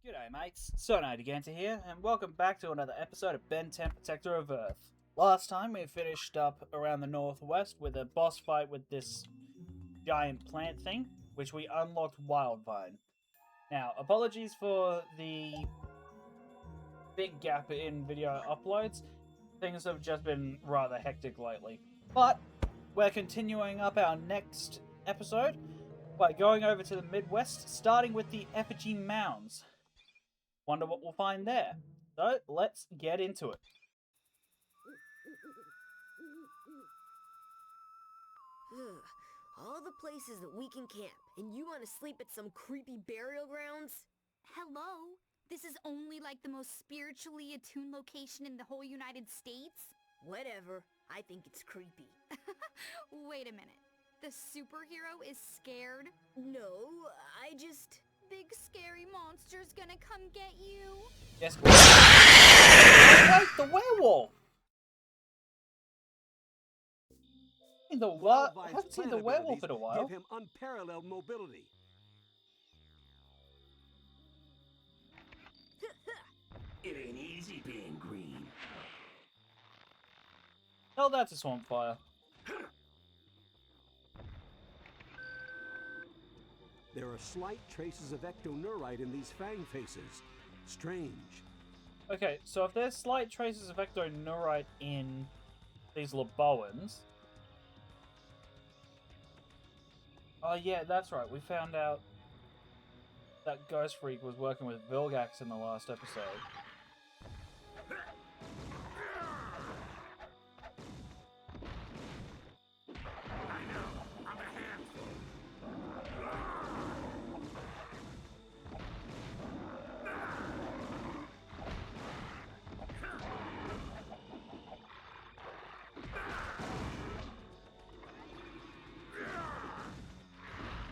G'day mates, Sonaganta here, and welcome back to another episode of Ben 10 Protector of Earth. Last time we finished up around the northwest with a boss fight with this giant plant thing, which we unlocked Wildvine. Now, apologies for the big gap in video uploads, things have just been rather hectic lately. But, we're continuing up our next episode by going over to the Midwest, starting with the Effigy Mounds. Wonder what we'll find there. So, let's get into it. All the places that we can camp, and you want to sleep at some creepy burial grounds? Hello? This is only like the most spiritually attuned location in the whole United States? Whatever. I think it's creepy. Wait a minute. The superhero is scared? No, I just... Big scary monster's gonna come get you? Yes, wait, the werewolf! I haven't seen the werewolf in a while. Give him unparalleled mobility. It ain't easy being green. Oh, that's a swamp fire. There are slight traces of ectoneurite in these fang faces. Strange. Okay, so if there's slight traces of ectoneurite in these Laboans... Oh yeah, that's right, we found out that Ghostfreak was working with Vilgax in the last episode.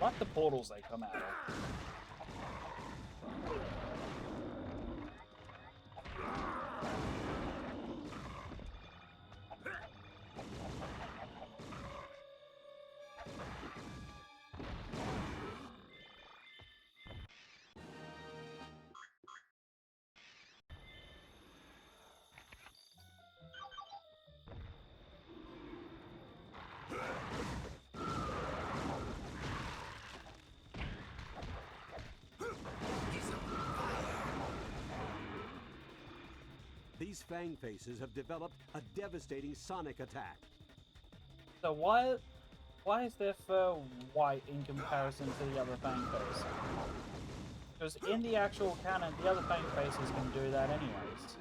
Like the portals they come out of. These fang faces have developed a devastating sonic attack. So why is their fur white in comparison to the other fang face? Because in the actual canon, the other fang faces can do that anyways.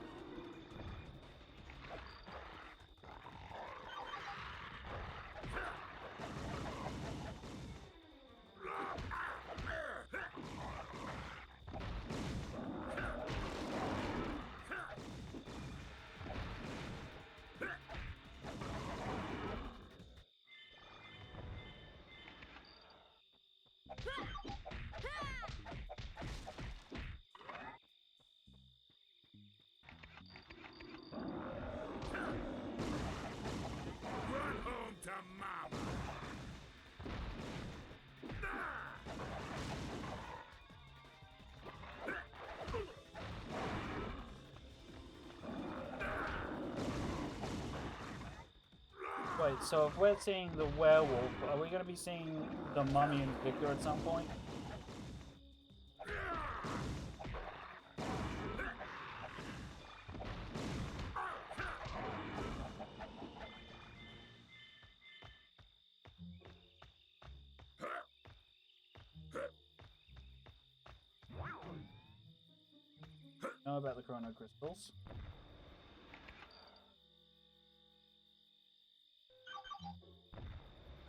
Run home to mama. Wait, so if we're seeing the werewolf, are we going to be seeing the mummy and Victor at some point? Know about the chrono crystals.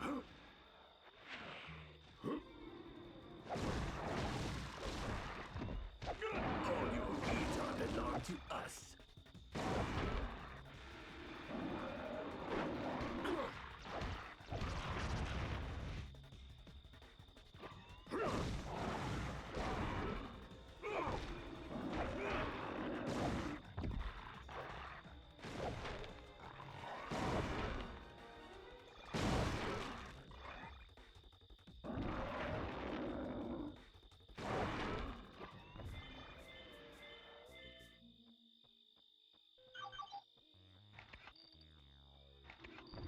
All you needs belong to us.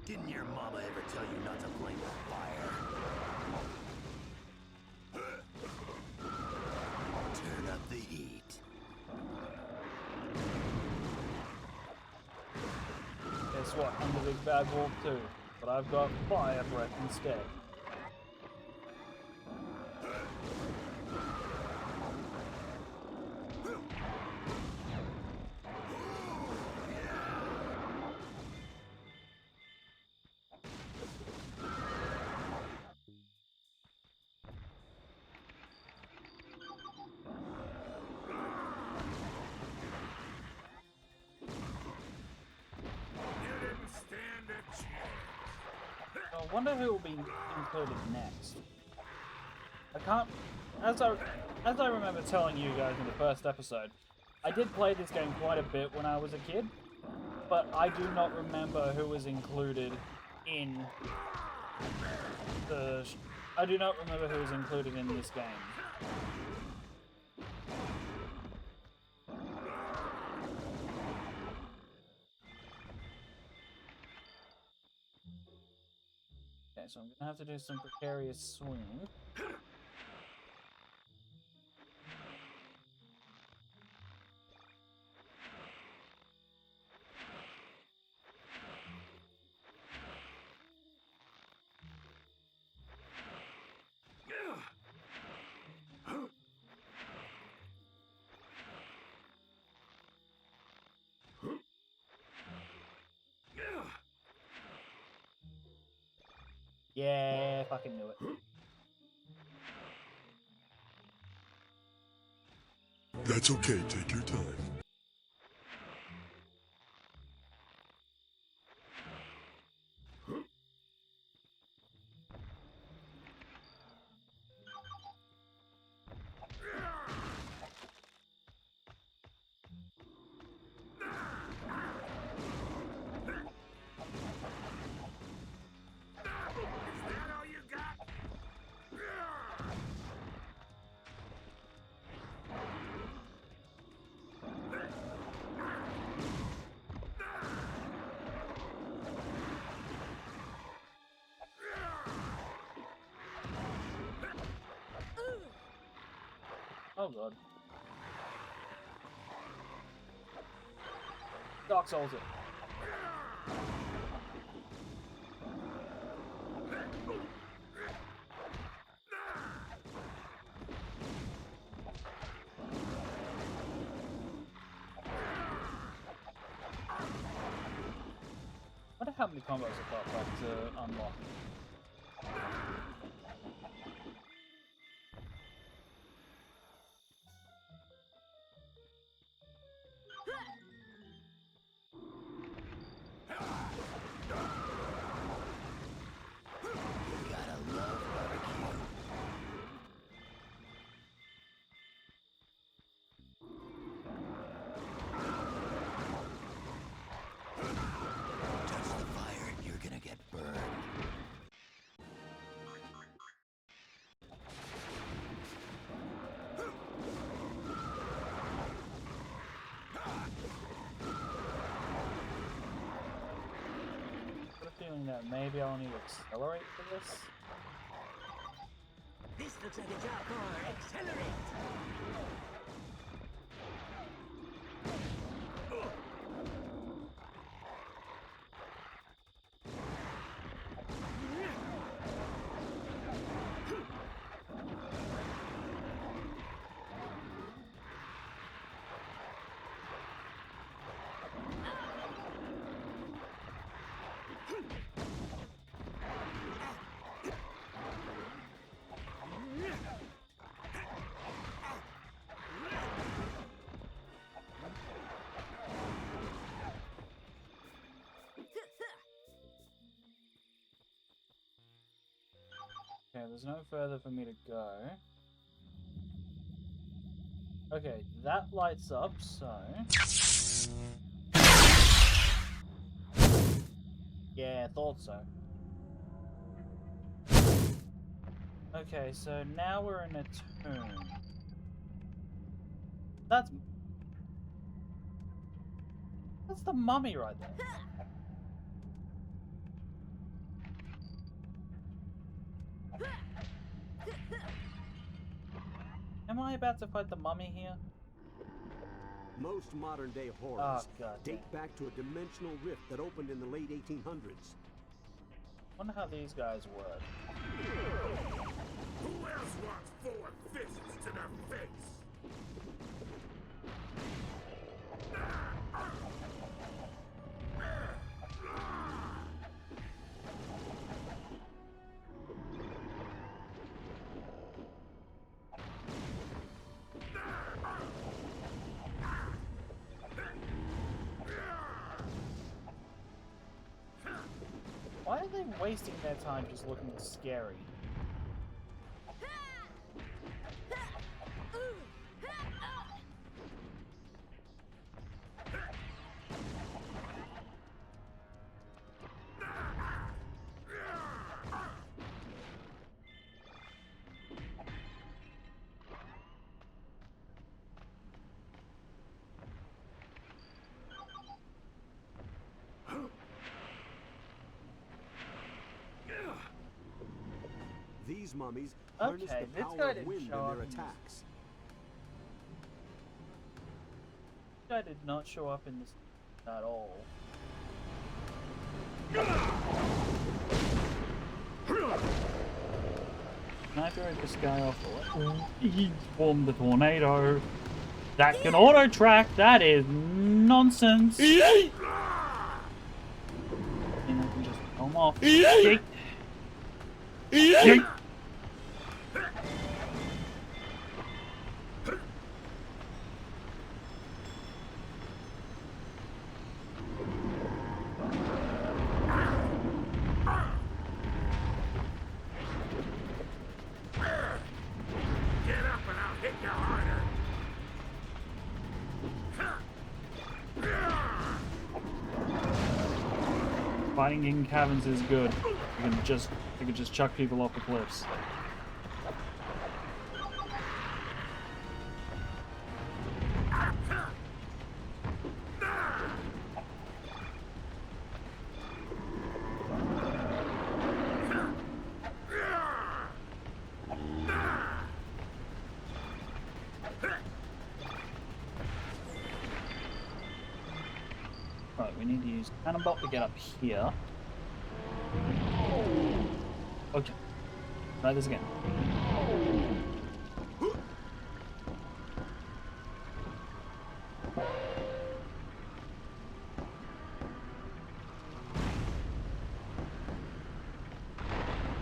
Didn't your mama ever tell you not to play with fire? Turn up the heat. Guess what? I'm the big bad wolf too, but I've got fire breath instead. I wonder who will be included next. I can't... As I remember telling you guys in the first episode, I did play this game quite a bit when I was a kid, but I do not remember who was included in the... I do not remember who was included in this game. Okay, so I'm gonna have to do some precarious swinging. Yeah, fucking knew it. That's okay, take your time. Oh god. Dark Souls it. I wonder how many combos I've got left to unlock. That maybe I'll need to accelerate for this. This looks like a job for accelerate. Okay, there's no further for me to go. Okay, that lights up, so... Yeah, thought so. Okay, so now we're in a tomb. That's the mummy right there. Am I about to fight the mummy here? Most modern-day Oh, horrors God. date back to a dimensional rift that opened in the late 1800s. Wonder how these guys work. Who else wants 4 fists to the face? Why are they wasting their time just looking scary? These mummies harness Okay, the this power guy of didn't wind in show up their in this. attacks. This guy did not show up in this at all. Can I throw this guy off the way? He formed the tornado. That can auto track. That is nonsense. And I can just come off. Yeet. Yeet. Get up and I'll hit you harder. Fighting in caverns is good. You can just chuck people off the cliffs. Right, we need to use Cannonball to get up here. Okay. Try this again.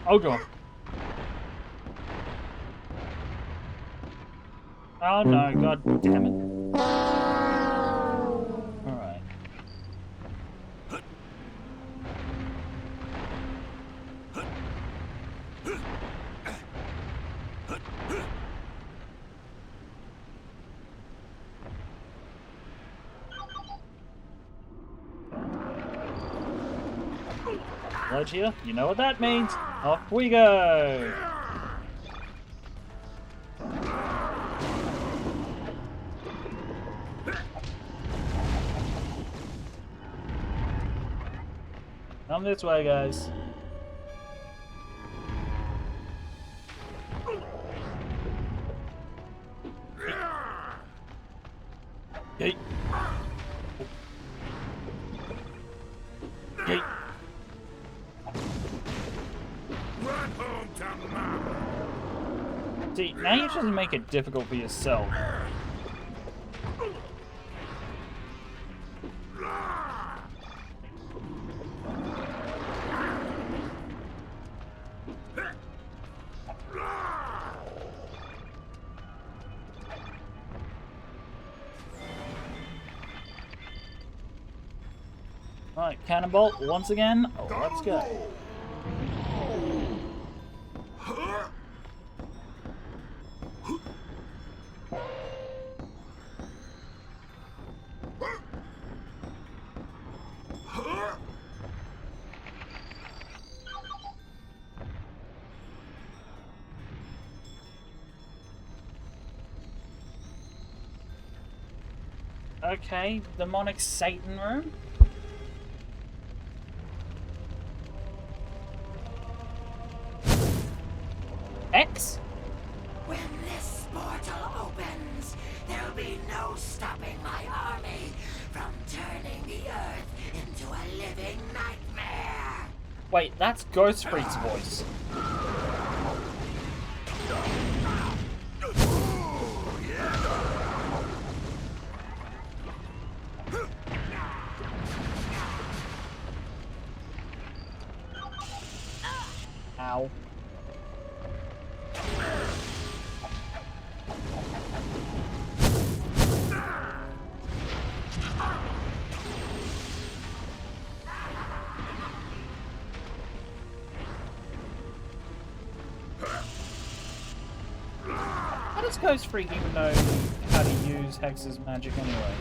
Oh god. Oh no, god damn it. Alright. Ledge here, you know what that means. Off we go! Come this way, guys. Yeet. Yeet. Run home to mama. See, now you just make it difficult for yourself. Right, Cannonball once again. Oh, let's go. Okay, demonic Satan room. no stopping my army from turning the earth into a living nightmare. Wait, that's Ghostfreak's voice. Ow. How does Ghostfreak even know how to use Hex's magic anyway?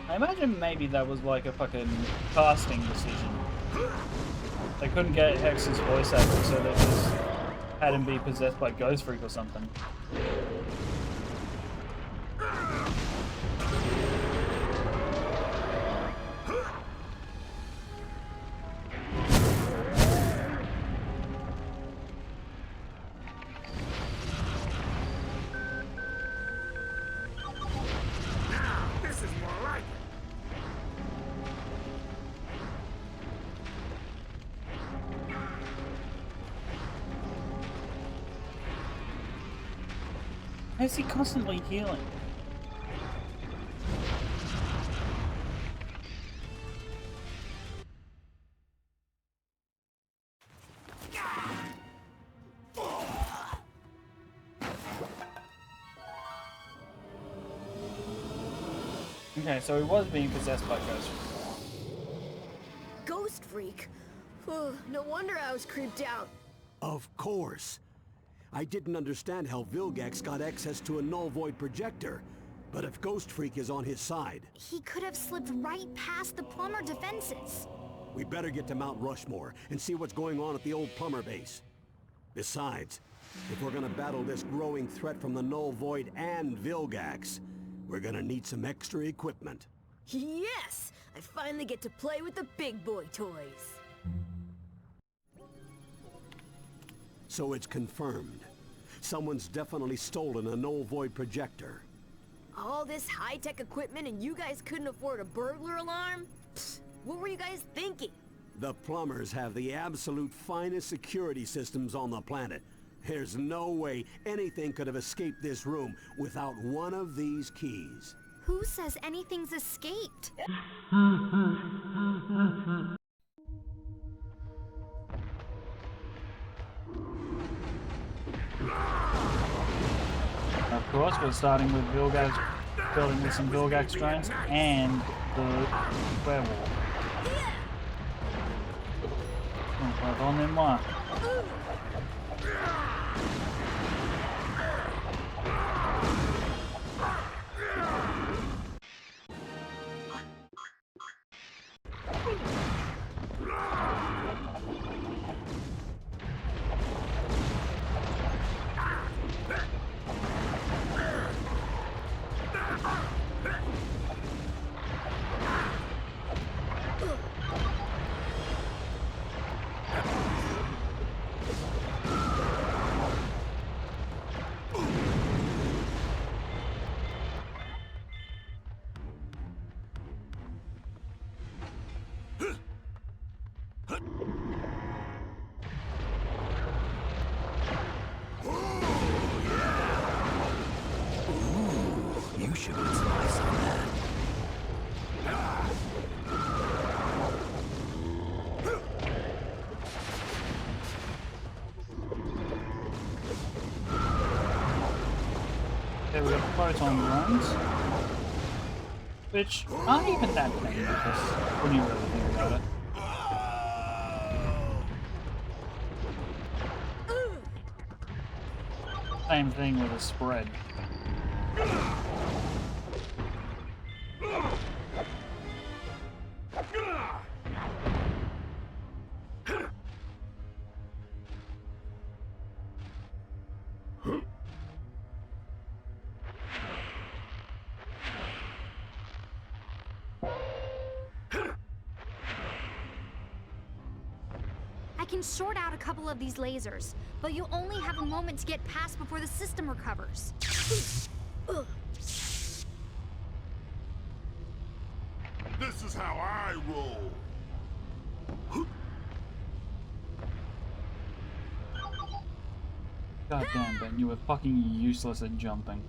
I imagine maybe that was like a fucking casting decision. They couldn't get Hex's voice actor, so they just had him be possessed by Ghostfreak or something. This is more like it. Why is he constantly healing? Okay, so he was being possessed by Ghostfreak. Ghostfreak? No wonder I was creeped out. Of course. I didn't understand how Vilgax got access to a null void projector. But if Ghostfreak is on his side, He could have slipped right past the plumber defenses. we better get to Mount Rushmore and see what's going on at the old plumber base. Besides, if we're gonna battle this growing threat from the null void and Vilgax, we're gonna need some extra equipment. Yes! I finally get to play with the big boy toys. So it's confirmed. Someone's definitely stolen a null void projector. All this high-tech equipment and you guys couldn't afford a burglar alarm? Psst, what were you guys thinking? The plumbers have the absolute finest security systems on the planet. There's no way anything could have escaped this room without one of these keys. Who says anything's escaped? Of course, we're starting with Vilgax, building with some Vilgax drones and the werewolf. Pardonnez-moi. should put some ice on that. Okay, we got photon drones, which aren't even that dangerous when you really think about it. Same thing with a spread. I can short out a couple of these lasers, but you'll only have a moment to get past before the system recovers. This is how I roll. God damn, Ben, you were fucking useless at jumping.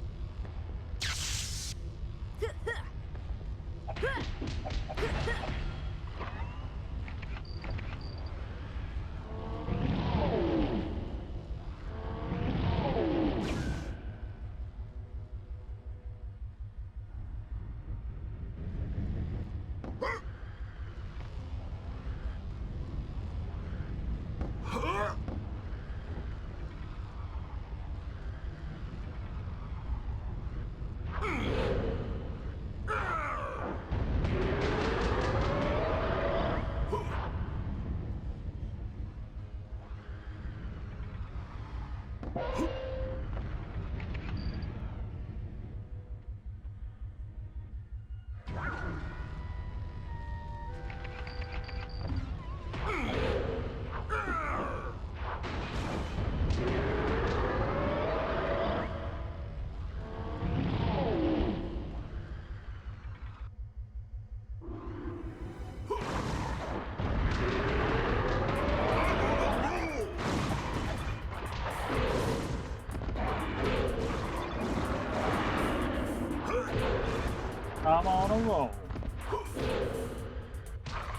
I'm on a roll.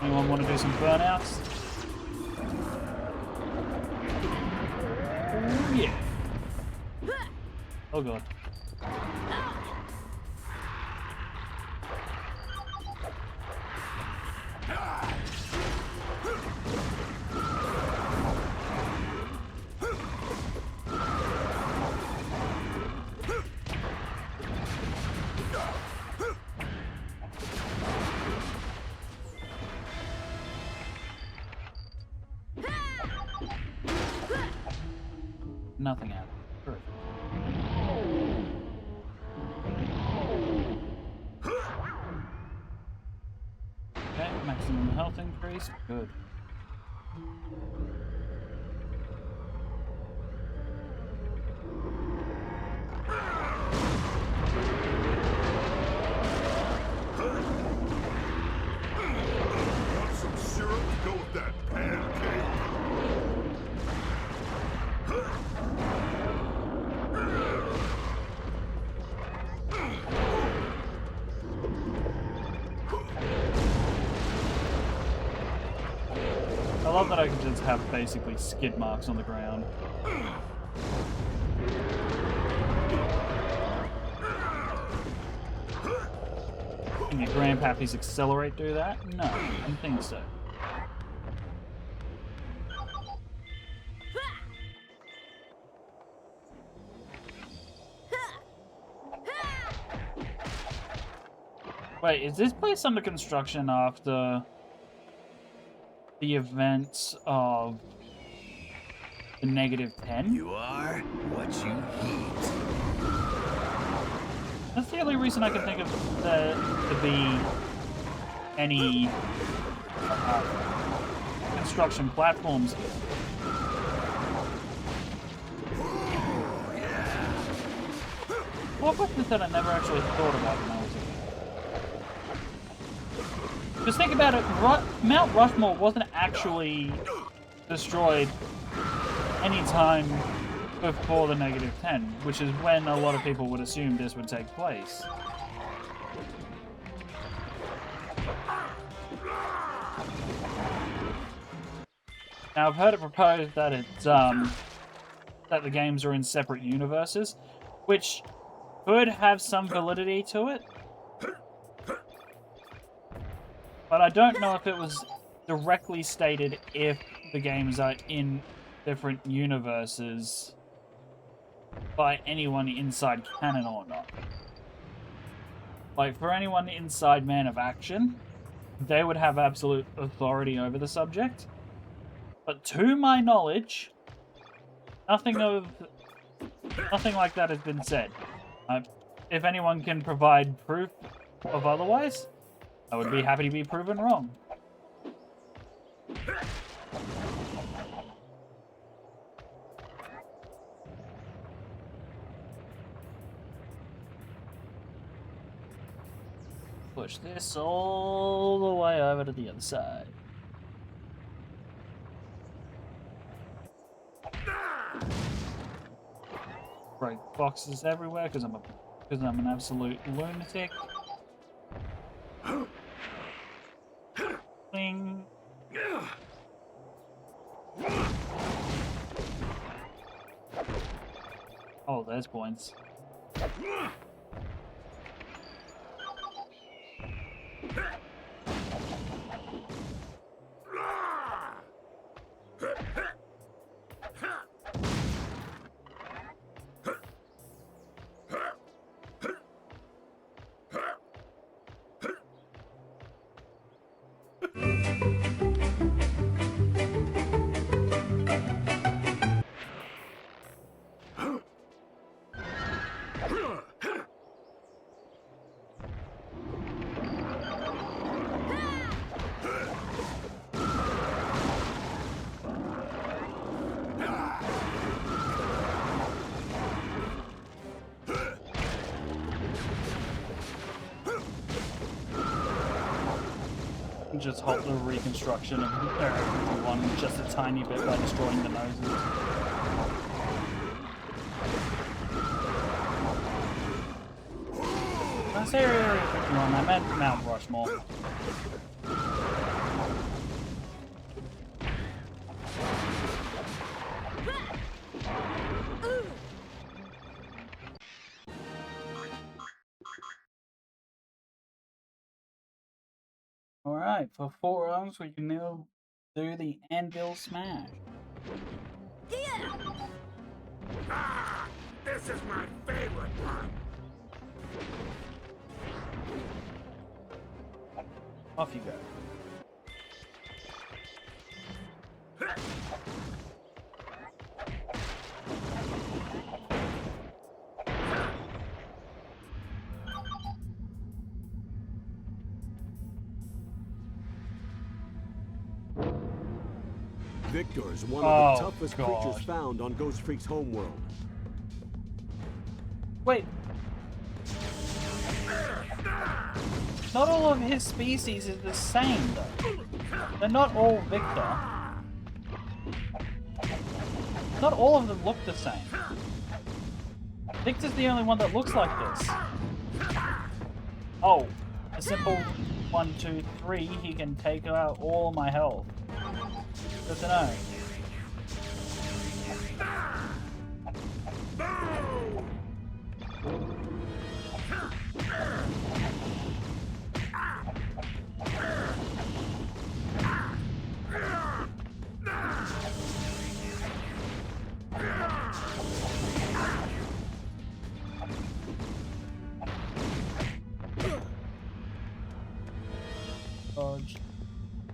Anyone want to do some burnouts? Oh yeah. Oh god. Nothing happened. Perfect. Okay, maximum health increase. Good. Want some syrup to go with that pancake? I love that I can just have basically skid marks on the ground. Can your grandpappies accelerate do that? No, I don't think so. Wait, is this place under construction after the events of the -10? You are what you eat. That's the only reason I can think of to be any construction platforms here. What was it that I never actually thought about when I was a kid? Just think about it, Mount Rushmore wasn't actually destroyed any time before the -10, which is when a lot of people would assume this would take place. Now, I've heard it proposed that it's that the games are in separate universes, which could have some validity to it. But I don't know if it was directly stated if the games are in different universes by anyone inside canon or not. Like, for anyone inside Man of Action, they would have absolute authority over the subject. But to my knowledge, nothing like that has been said. If anyone can provide proof of otherwise, I would be happy to be proven wrong. Push this all the way over to the other side. Break boxes everywhere because I'm an absolute lunatic. Bling. Oh, there's points. Just halt the reconstruction of everyone just a tiny bit by destroying the noses. I say Area 51, I meant Mount Rushmore. Alright, for 4 rounds we can now do the Anvil Smash. Ah, this is my favorite one. Off you go. Victor is one of the toughest creatures found on Ghostfreak's homeworld. Wait. Not all of his species is the same, though. They're not all Victor. Not all of them look the same. Victor's the only one that looks like this. Oh, a simple 1, 2, 3, he can take out all my health. Good to know. Dodge.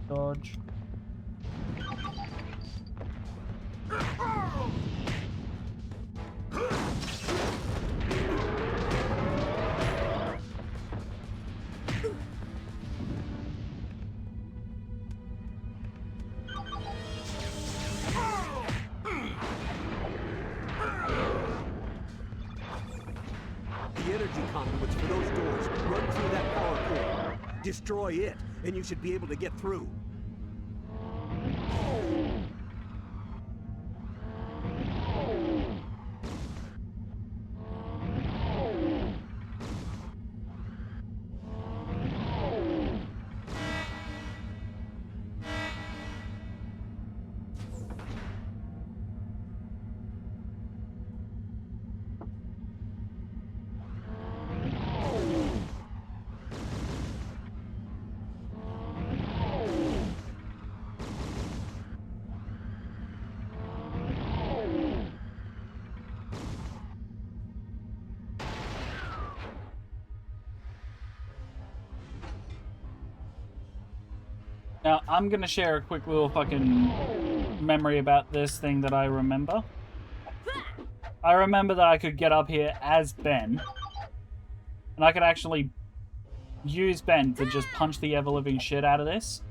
Dodge. The energy conduits for those doors run through that power core. Destroy it, and you should be able to get through. Now, I'm gonna share a quick little fucking memory about this thing that I remember. I remember that I could get up here as Ben, and I could actually use Ben to just punch the ever-living shit out of this,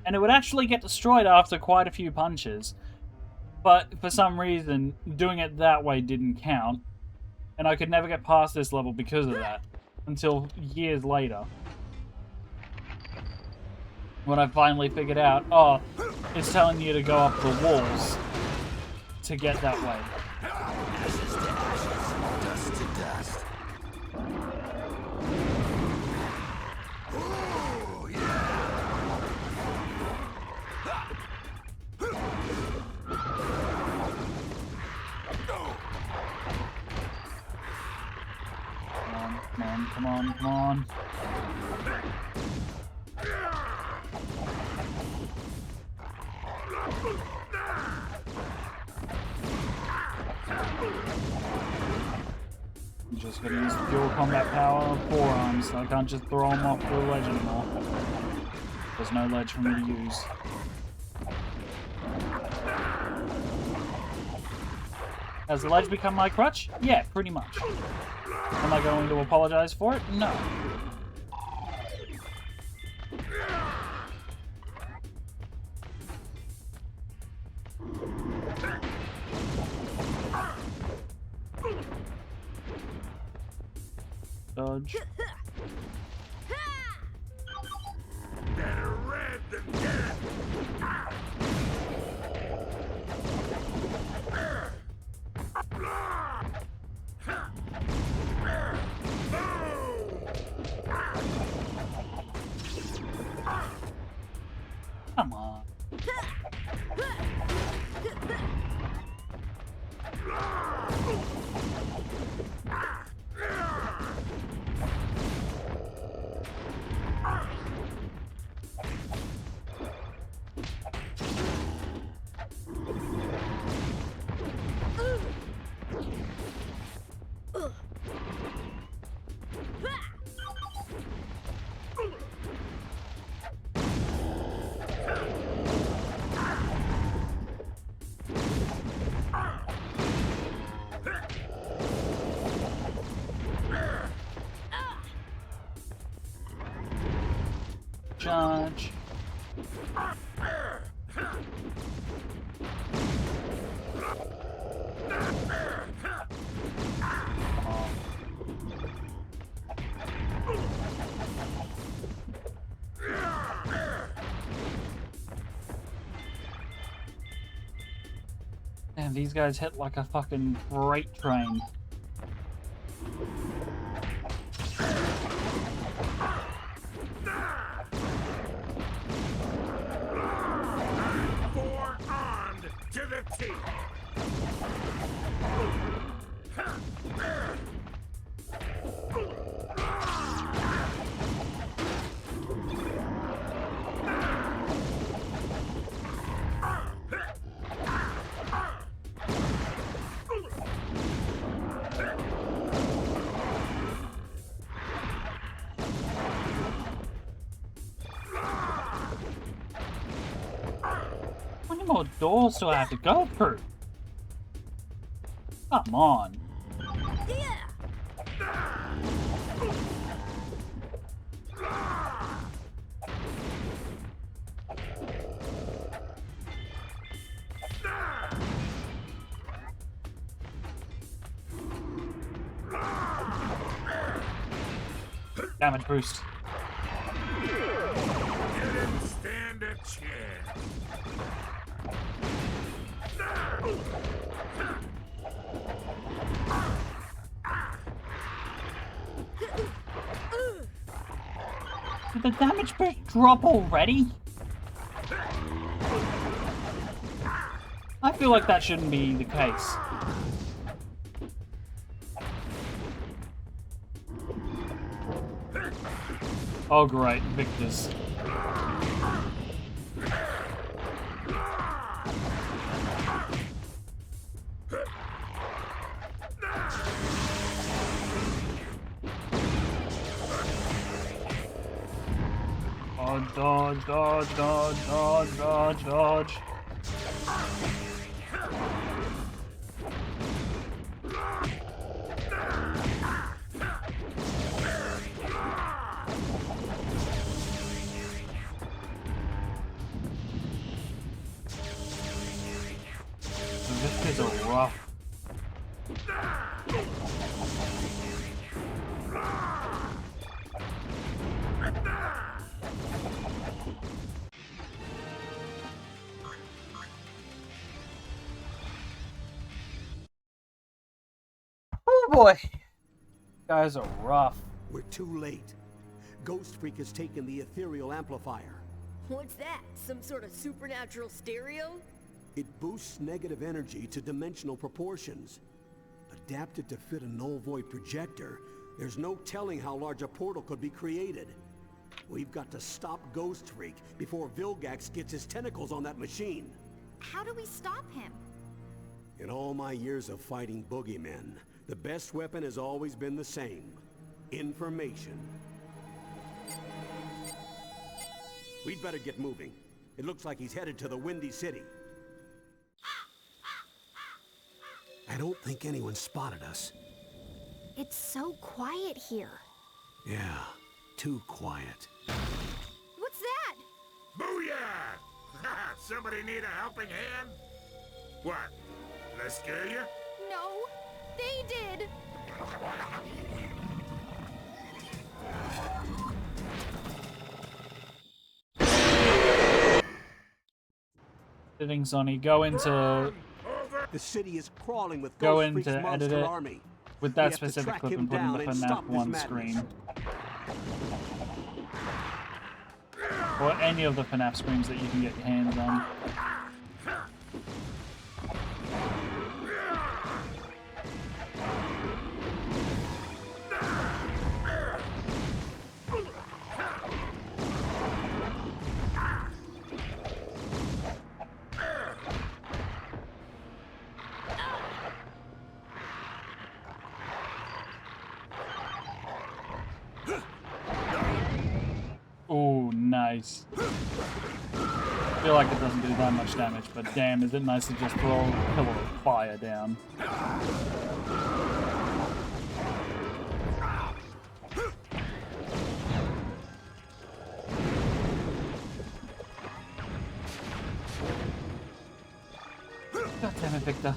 and it would actually get destroyed after quite a few punches. But for some reason, doing it that way didn't count, and I could never get past this level because of that, until years later. When I finally figured out, oh, it's telling you to go up the walls to get that way. Ashes to ashes, dust to dust. Ooh, yeah. Come on, come on. I'm just gonna use pure combat power of forearms, so I can't just throw them off the ledge anymore. There's no ledge for me to use. Has the ledge become my crutch? Yeah, pretty much. Am I going to apologize for it? No. Dodge. Better red than dead. Come on. Charge. Damn, these guys hit like a fucking freight train. Forearmed to the teeth. How many more doors do I have to go through? Come on. Damage boost. You didn't stand a chance. Did the damage boost drop already? I feel like that shouldn't be the case. Oh great, Victor's. Oh dodge, dodge, dodge, dodge, dodge, dodge, dodge. This is a rough. Oh boy, guys are rough. We're too late. Ghostfreak has taken the ethereal amplifier. What's that? Some sort of supernatural stereo? It boosts negative energy to dimensional proportions. Adapted to fit a null void projector, there's no telling how large a portal could be created. We've got to stop Ghostfreak before Vilgax gets his tentacles on that machine. How do we stop him? In all my years of fighting boogeymen, the best weapon has always been the same. Information. We'd better get moving. It looks like he's headed to the Windy City. I don't think anyone spotted us. It's so quiet here. Yeah, too quiet. What's that? Booyah! Somebody need a helping hand? What? Did I scare you? No, they did. Settings on it. Go into The city is crawling with Go Ghostfreak's into monster edit it. army. with We that have to specific track clip him and put in the down and FNAF stop this 1 madness. screen. Or any of the FNAF screens that you can get your hands on. Oh, nice. I feel like it doesn't do that much damage, but damn, is it nice to just throw a pillar of fire down. God damn it, Victor.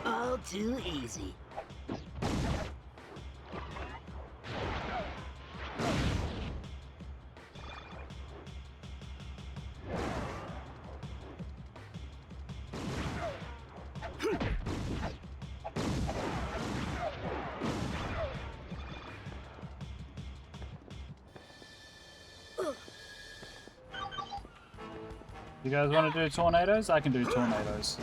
All too easy. You guys want to do tornadoes? I can do tornadoes.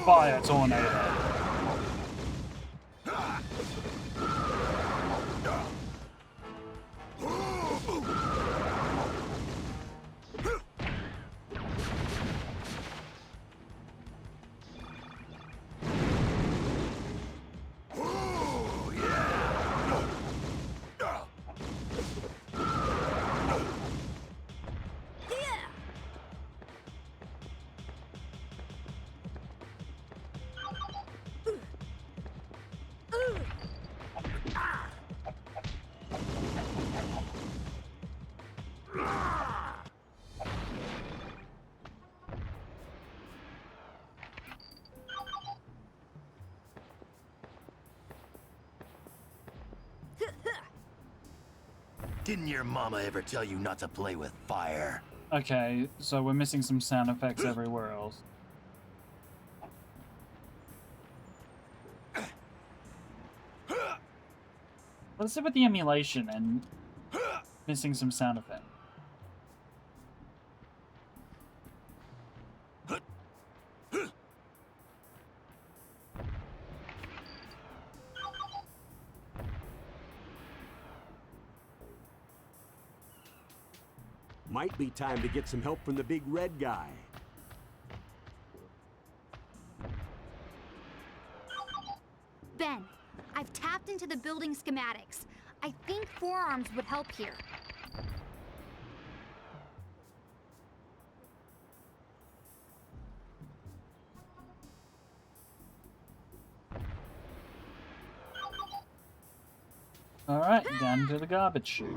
Fire tornado. Didn't your mama ever tell you not to play with fire? Okay, so we're missing some sound effects everywhere else. Let's see with the emulation and missing some sound effects. Might be time to get some help from the big red guy. Ben, I've tapped into the building schematics. I think forearms would help here. Alright, down to the garbage chute.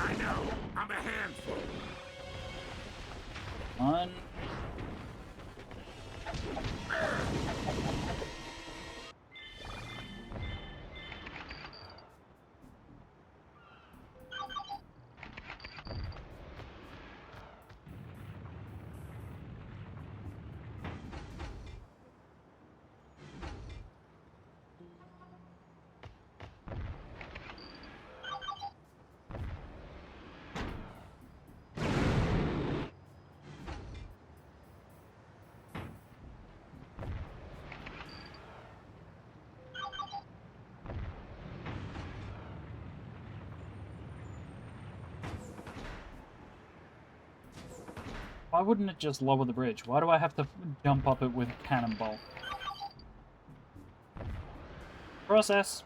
I know, I'm a handful. One. Why wouldn't it just lower the bridge? Why do I have to jump up it with a cannonball? Process.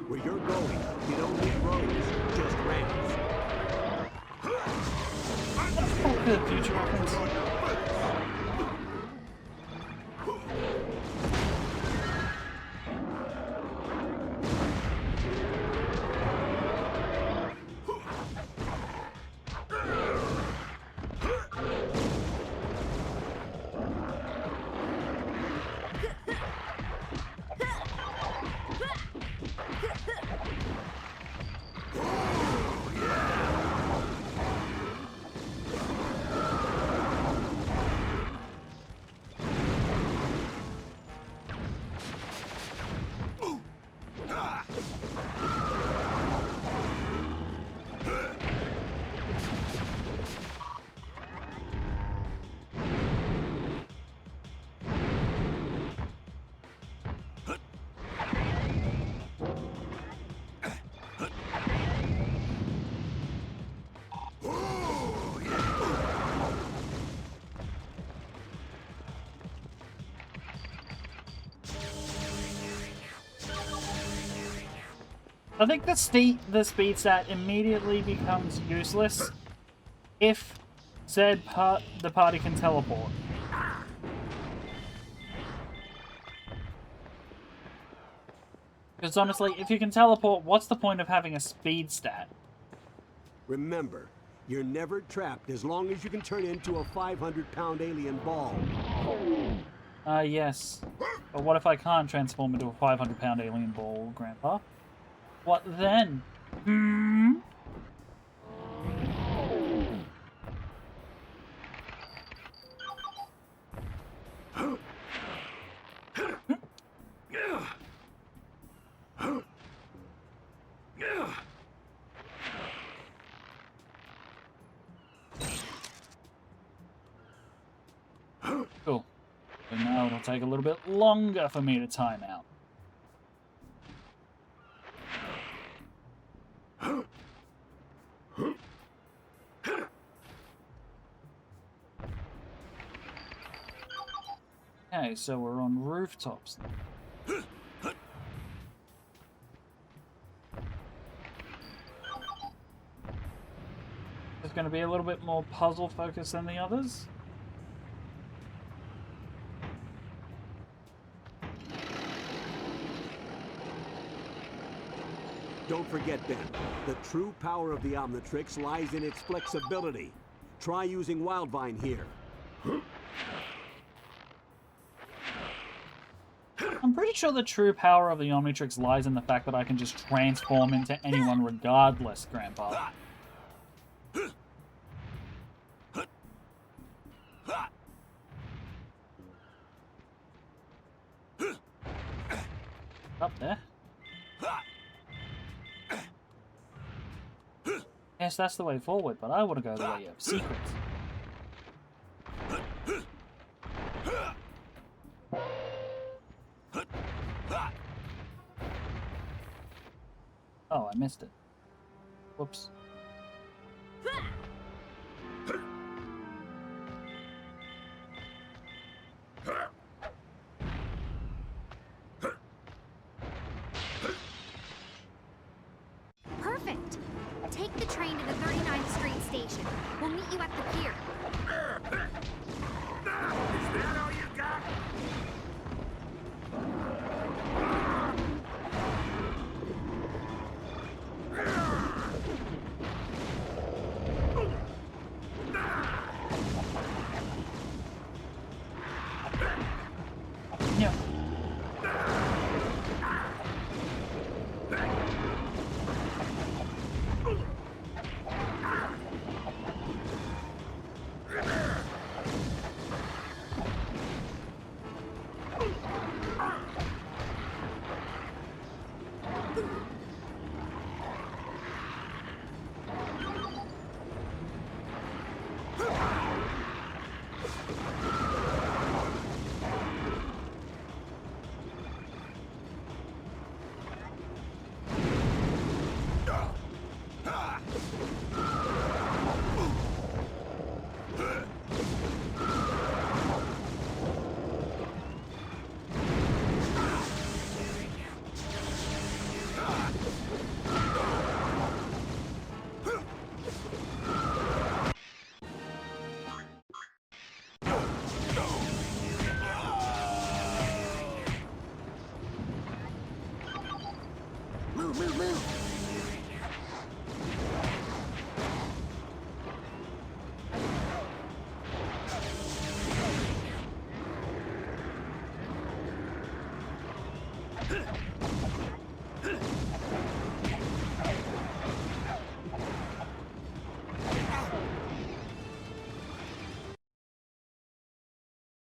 Where you're going, you don't need roads, just ramps. Fuck the future reference. I think the speed stat immediately becomes useless if the party can teleport. Because honestly, if you can teleport, what's the point of having a speed stat? Remember, you're never trapped as long as you can turn into a 500-pound alien ball. Yes. But what if I can't transform into a 500-pound alien ball, Grandpa? What then? Hmm? Cool. So now it'll take a little bit longer for me to time out. Okay, so we're on rooftops now. It's going to be a little bit more puzzle focused than the others. Don't forget, Ben, the true power of the Omnitrix lies in its flexibility. Try using Wildvine here. I'm pretty sure the true power of the Omnitrix lies in the fact that I can just transform into anyone regardless, Grandpa. Up there. Yes, that's the way forward, but I want to go the way of secrets. Oh, I missed it. Whoops. Perfect. Take the train to the 39th Street station. We'll meet you at the pier. Is that all you got? Yeah.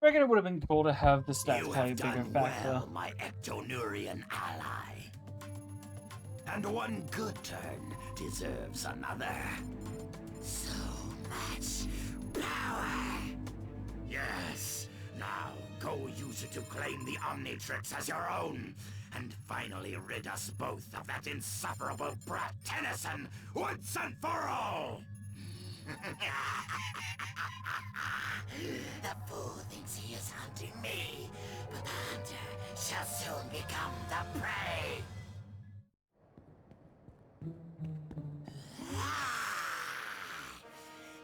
I reckon it would have been cool to have the stats You play a have bigger done factor. well, my Ectonurian ally. And one good turn deserves another. So much power. Yes, now go use it to claim the Omnitrix as your own, and finally rid us both of that insufferable brat Tennyson once and for all! The fool thinks he is hunting me, but the hunter shall soon become the prey.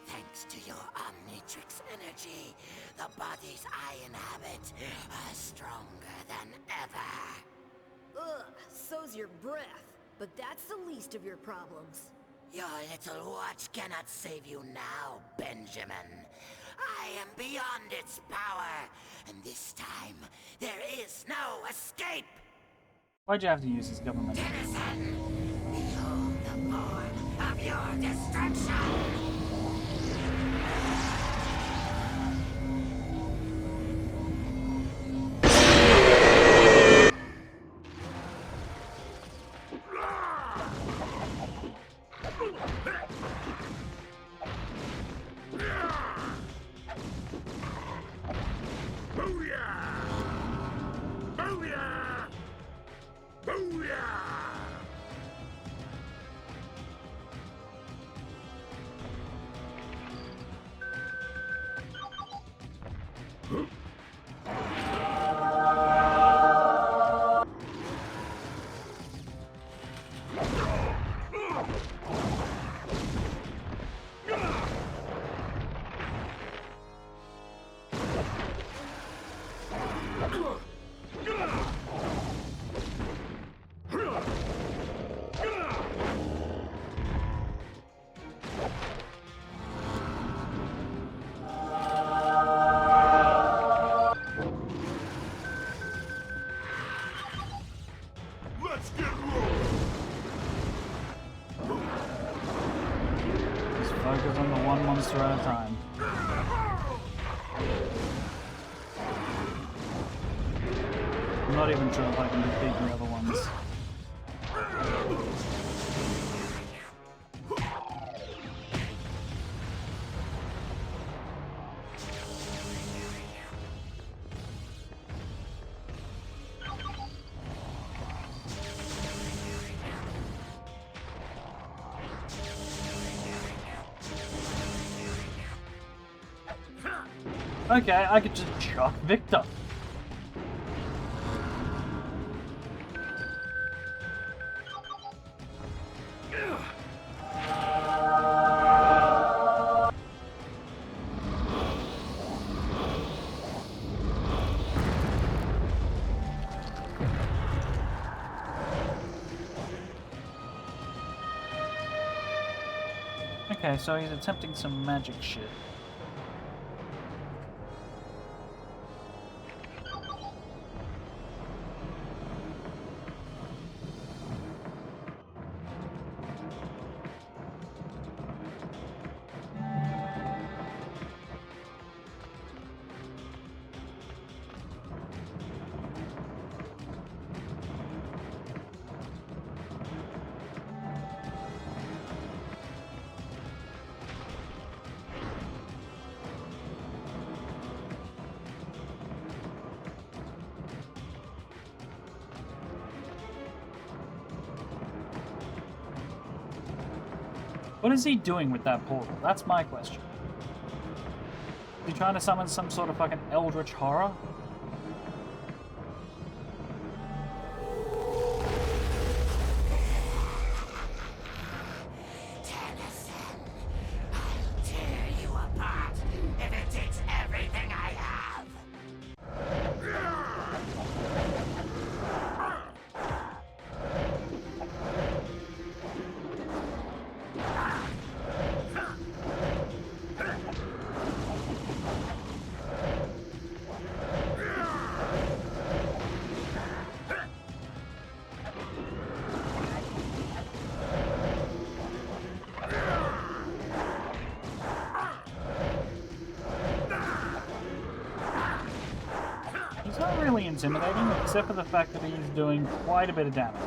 Thanks to your Omnitrix energy, the bodies I inhabit are stronger than ever. Ugh, so's your breath. But that's the least of your problems. Your little watch cannot save you now, Benjamin. I am beyond its power, and this time, there is no escape! Why'd you have to use his government? Tennyson, behold the form of your destruction! Focus on the one monster at a time. I'm not even sure if I can defeat the other ones. Okay, I could just chuck Victor. Okay, so he's attempting some magic shit. What is he doing with that portal? That's my question. Is he trying to summon some sort of fucking eldritch horror? Really intimidating, except for the fact that he's doing quite a bit of damage.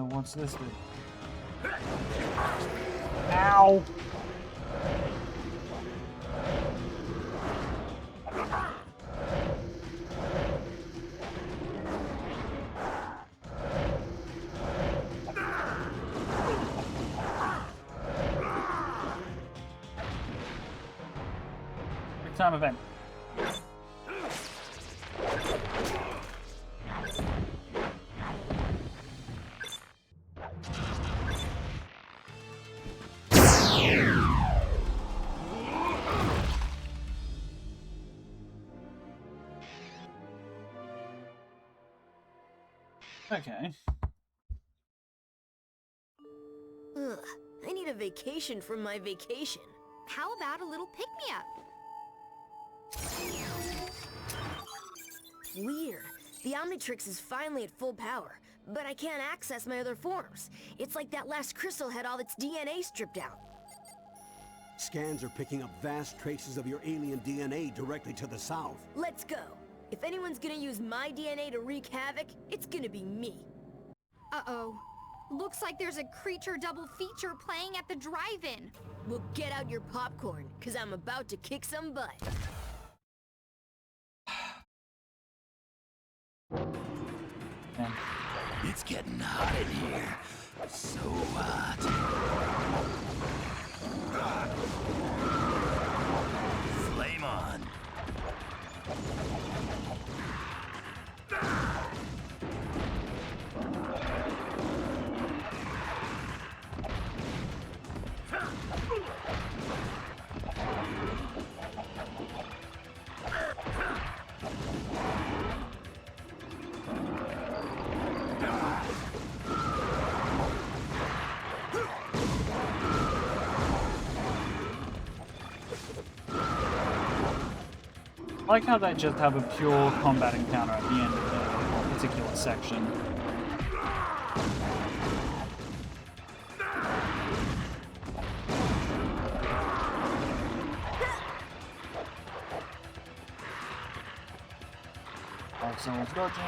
What's this do? Ow! Big time event. Okay. Ugh, I need a vacation from my vacation. How about a little pick-me-up? Weird. The Omnitrix is finally at full power, but I can't access my other forms. It's like that last crystal had all its DNA stripped out. Scans are picking up vast traces of your alien DNA directly to the south. Let's go. If anyone's gonna use my DNA to wreak havoc, it's gonna be me. Uh-oh. Looks like there's a creature double feature playing at the drive-in. Well, get out your popcorn, cause I'm about to kick some butt. It's getting hot in here. So hot. Flame on. I like how they just have a pure combat encounter at the end of a particular section. Oh, someone's dodging.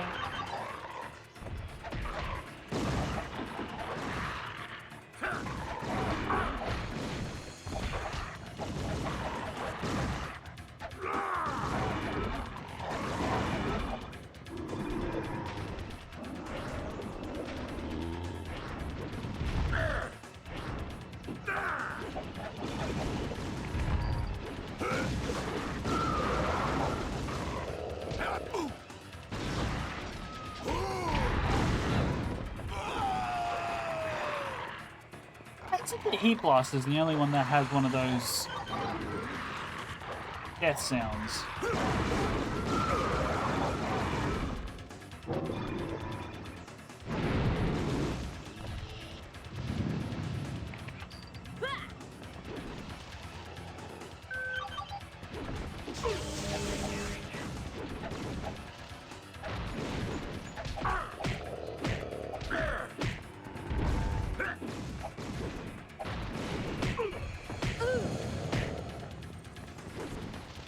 I think the Heat Blast is the only one that has one of those death sounds.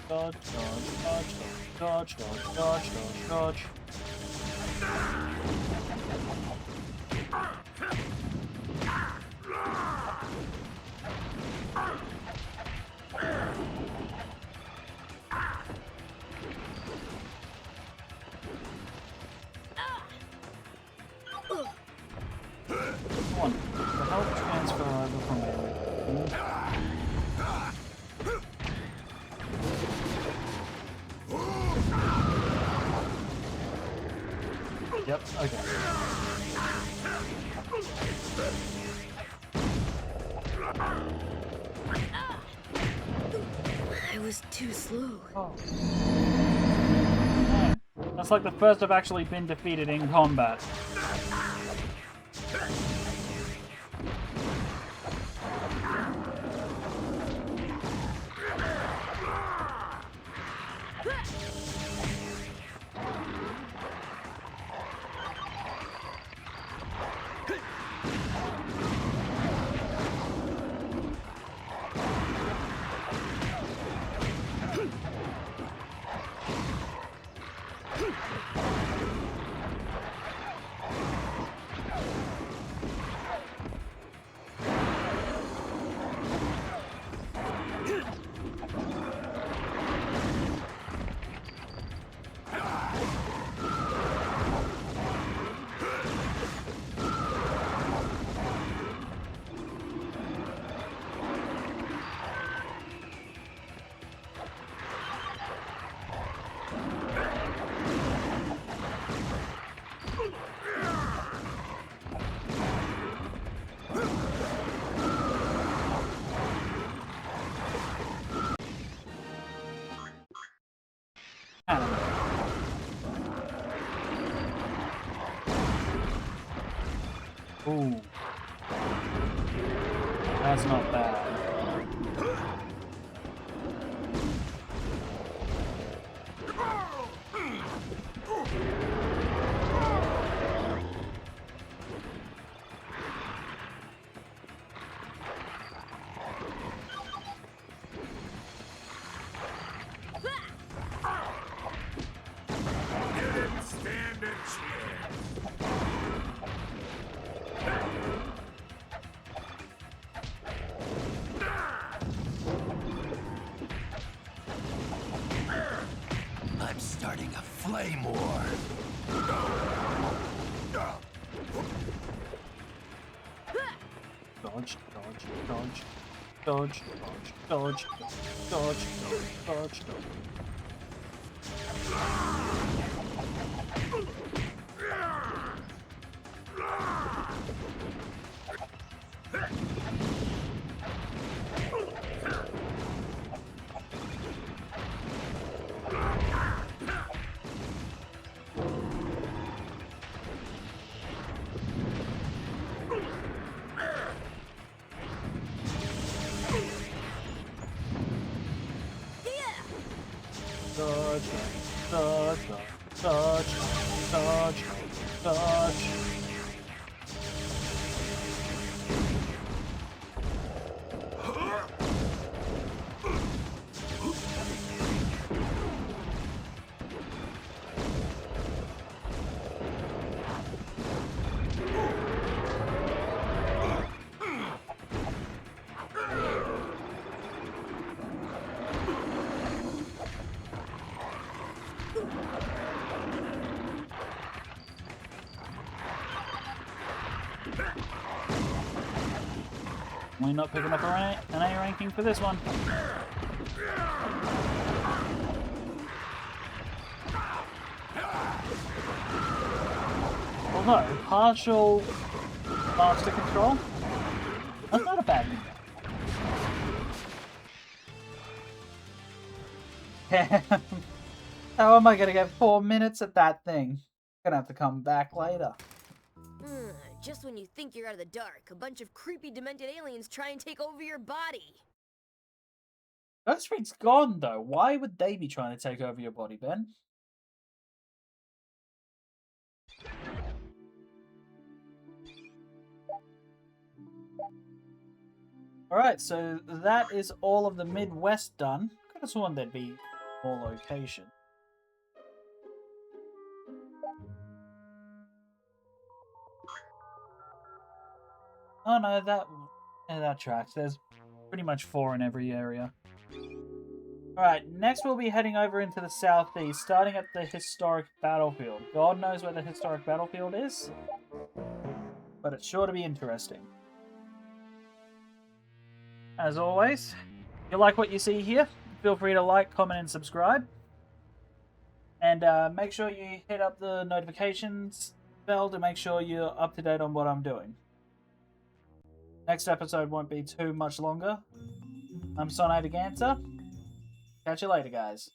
Dodge, dodge, dodge, dodge, dodge, dodge, dodge. Come on, the health transfer over from there. Yep, okay. I was too slow. Oh. Man, that's like the first I've actually been defeated in combat. Ooh. That's not bad. I'm starting a flame war. Dodge, dodge, dodge, dodge, dodge, dodge, dodge, dodge, dodge. Dodge, dodge, dodge, dodge, dodge. We're not picking up an A ranking for this one. Although, partial master control, that's not a bad thing. How am I going to get 4 minutes at that thing? Gonna have to come back later. Just when you think you're out of the dark, a bunch of creepy demented aliens try and take over your body. Ghostfreak's gone, though. Why would they be trying to take over your body, Ben? Alright, so that is all of the Midwest done. Could have sworn there'd be more location. Oh no, that tracks. There's pretty much 4 in every area. Alright, next we'll be heading over into the southeast, starting at the historic battlefield. God knows where the historic battlefield is, but it's sure to be interesting. As always, if you like what you see here, feel free to like, comment, and subscribe. And make sure you hit up the notifications bell to make sure you're up to date on what I'm doing. Next episode won't be too much longer. I'm Sonator Ganser. Catch you later, guys.